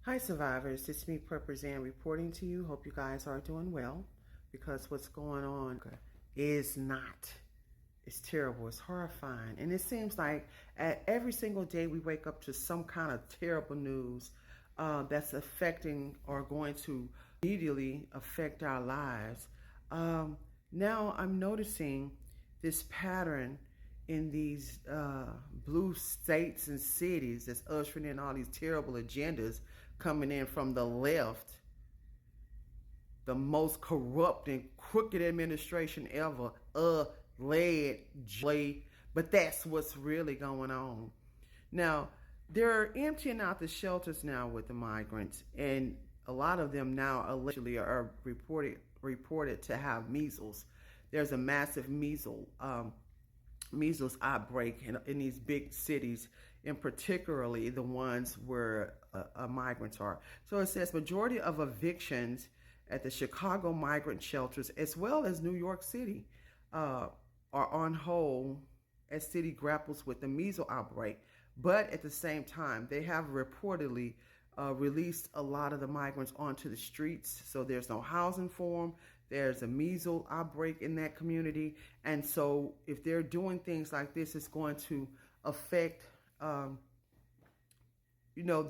Hi survivors, it's me Preppers reporting to you. Hope you guys are doing well, because what's going on is not. It's terrible, it's horrifying, and it seems like every single day we wake up to some kind of terrible news that's affecting or going to immediately affect our lives. Now I'm noticing this pattern in these blue states and cities that's ushering in all these terrible agendas coming in from the left, the most corrupt and crooked administration ever, but that's what's really going on. Now, they're emptying out the shelters now with the migrants, and a lot of them now allegedly are reported to have measles. There's a massive measles outbreak in these big cities, and particularly the ones where migrants are. So it says majority of evictions at the Chicago migrant shelters, as well as New York City, are on hold as city grapples with the measles outbreak. But at the same time, they have reportedly released a lot of the migrants onto the streets. So there's no housing for them. There's a measles outbreak in that community. And so if they're doing things like this, it's going to affect,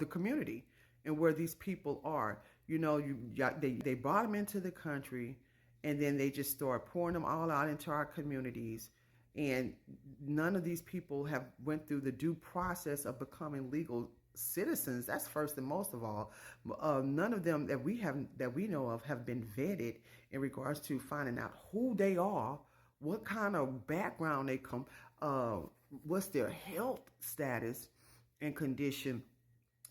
the community and where these people are. They brought them into the country, and then they just start pouring them all out into our communities. And none of these people have went through the due process of becoming legal citizens. That's first and most of all. None of them that we know of have been vetted in regards to finding out who they are, what kind of background they come, what's their health status and condition.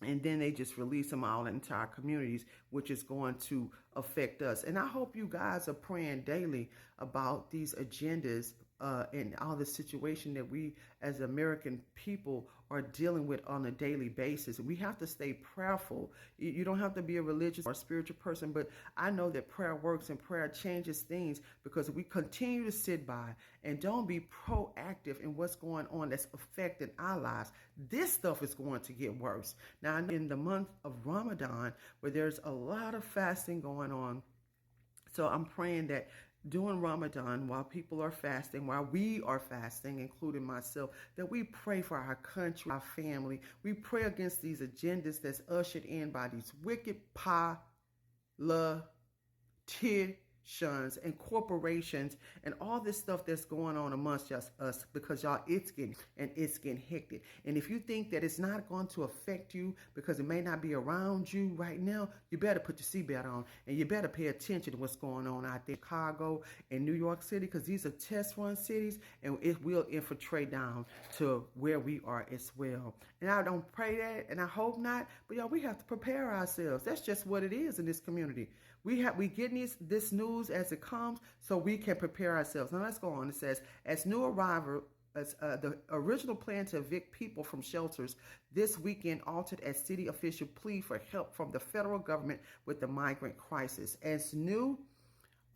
And then they just release them out into our communities, which is going to affect us. And I hope you guys are praying daily about these agendas and all the situation that we as American people are dealing with on a daily basis. We have to stay prayerful. You don't have to be a religious or spiritual person, but I know that prayer works and prayer changes things, because we continue to sit by and don't be proactive in what's going on that's affecting our lives, this stuff is going to get worse. Now, in the month of Ramadan, where there's a lot of fasting going on, so I'm praying that during Ramadan, while people are fasting, while we are fasting, including myself, that we pray for our country, our family. We pray against these agendas that's ushered in by these wicked politicians and corporations and all this stuff that's going on amongst us, because y'all, it's getting hectic. And if you think that it's not going to affect you because it may not be around you right now, you better put your seatbelt on, and you better pay attention to what's going on out there in Chicago and New York City, because these are test run cities, and it will infiltrate down to where we are as well. And I don't pray that, and I hope not, but y'all, we have to prepare ourselves. That's just what it is in this community. We getting this news as it comes, so we can prepare ourselves. Now let's go on. It says, as new arrival, the original plan to evict people from shelters this weekend altered as city officials plead for help from the federal government with the migrant crisis. As new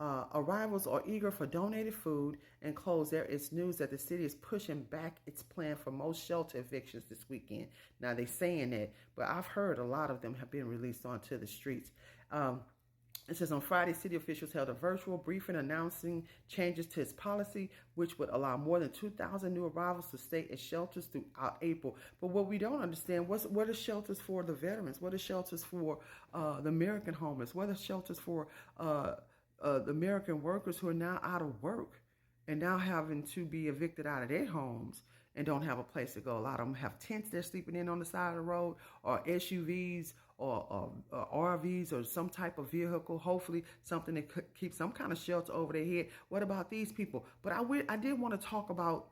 arrivals are eager for donated food and clothes, there is news that the city is pushing back its plan for most shelter evictions this weekend. Now they're saying that, but I've heard a lot of them have been released onto the streets. It says on Friday, city officials held a virtual briefing announcing changes to its policy, which would allow more than 2,000 new arrivals to stay at shelters throughout April. But what we don't understand, what are shelters for the veterans? What are shelters for the American homeless? What are shelters for the American workers who are now out of work and now having to be evicted out of their homes and don't have a place to go? A lot of them have tents they're sleeping in on the side of the road, or SUVs, or RVs, or some type of vehicle, hopefully something that could keep some kind of shelter over their head. What about these people? But I did want to talk about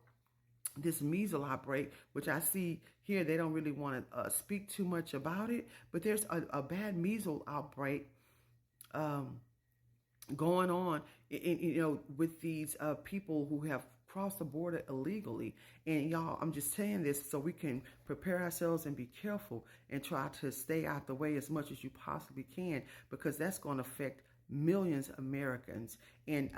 this measles outbreak, which I see here they don't really want to speak too much about it, but there's a bad measles outbreak going on, with these people who have crossed the border illegally. And y'all, I'm just saying this so we can prepare ourselves and be careful and try to stay out the way as much as you possibly can, because that's going to affect millions of Americans. And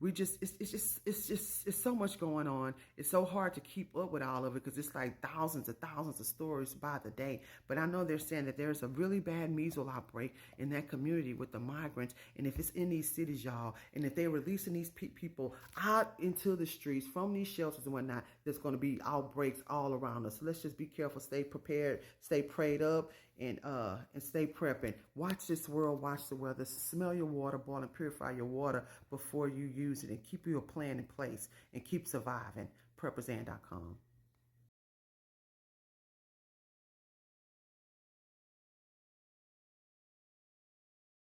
it's so much going on. It's so hard to keep up with all of it because it's like thousands of stories by the day. But I know they're saying that there's a really bad measles outbreak in that community with the migrants. And if it's in these cities, y'all, and if they're releasing these people out into the streets from these shelters and whatnot, there's going to be outbreaks all around us. So let's just be careful, stay prepared, stay prayed up, and stay prepping. Watch this world, watch the weather, smell your water, boil and purify your water before you use it, and keep your plan in place and keep surviving. Prepperzan.com.